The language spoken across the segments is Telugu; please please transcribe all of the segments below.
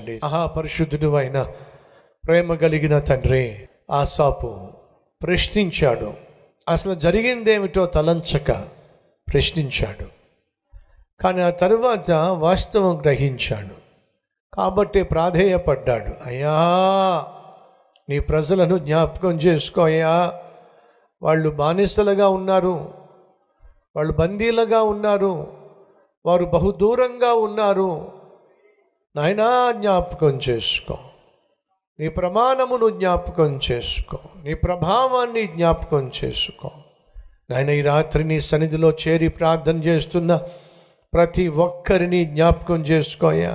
ప్రార్థించండి. మహాపరిశుద్ధుడు అయిన ప్రేమ కలిగిన తండ్రి, ఆసాపు ప్రశ్నించాడు. అసలు జరిగిందేమిటో తలంచక ప్రశ్నించాడు. కానీ ఆ తరువాత వాస్తవం గ్రహించాడు. కాబట్టి ప్రాధేయపడ్డాడు. అయ్యా, నీ ప్రజలను జ్ఞాపకం చేసుకో అయ్యా, వాళ్ళు బానిసలుగా ఉన్నారు, వాళ్ళు బందీలుగా ఉన్నారు, వారు బహుదూరంగా ఉన్నారు. నాయనా, జ్ఞాపకం చేసుకో, నీ ప్రమాణమును జ్ఞాపకం చేసుకో, నీ ప్రభావాన్ని జ్ఞాపకం చేసుకో. నాయన, ఈ రాత్రి నీ సన్నిధిలో చేరి ప్రార్థన చేస్తున్న ప్రతి ఒక్కరిని జ్ఞాపకం చేసుకోయా.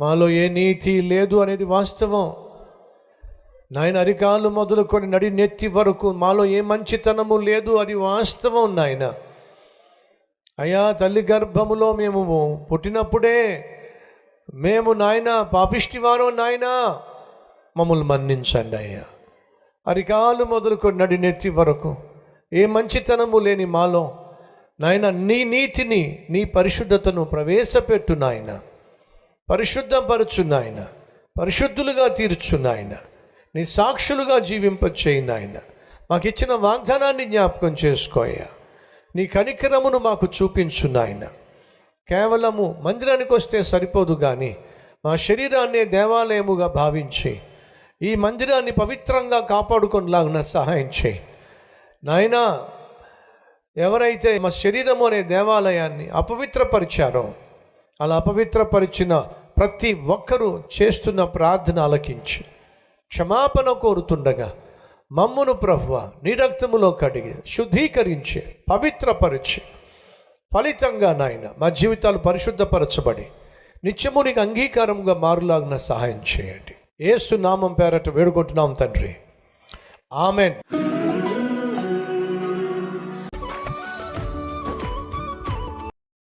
మాలో ఏ నీతి లేదు అనేది వాస్తవం నాయన. అరికాలు మొదలుకొని నడి నెత్తి వరకు మాలో ఏ మంచితనము లేదు, అది వాస్తవం నాయన. అయ్యా, తల్లి గర్భములో మేము పుట్టినప్పుడే మేము నాయన పాపిష్టివారో నాయన, మమ్మల్ని మన్నించండి అయ్యా. అరికాలు మొదలుకొని నడి నెత్తి వరకు ఏ మంచితనము లేని మాలో నాయన నీ నీతిని, నీ పరిశుద్ధతను ప్రవేశపెట్టు నాయన. పరిశుద్ధపరచు నాయన, పరిశుద్ధులుగా తీర్చు నాయన, నీ సాక్షులుగా జీవింపచేయి నాయన. మాకు ఇచ్చిన వాగ్దానాన్ని జ్ఞాపకం చేసుకోయ్యా. నీ కనికరమును మాకు చూపించు నాయన. కేవలము మందిరానికి వస్తే సరిపోదు, కానీ మా శరీరాన్నే దేవాలయముగా భావించి ఈ మందిరాన్ని పవిత్రంగా కాపాడుకొనిలాగున సహాయం చేయి నాయన. ఎవరైతే మా శరీరము అనే దేవాలయాన్ని అపవిత్రపరిచారో, అలా అపవిత్రపరిచిన ప్రతి ఒక్కరూ చేస్తున్న ప్రార్థన ఆలకించి క్షమాపణ కోరుతుండగా మమ్మును ప్రభువా నీ రక్తములో కడిగి శుద్ధీకరించి పవిత్రపరిచి ఫలితంగా నాయన మా జీవితాలు పరిశుద్ధపరచబడి నిత్యము నీకు అంగీకారంగా మారులాగిన సహాయం చేయండి. యేసు నామం పేరట వేడుకుంటున్నాం తండ్రి, ఆమెన్.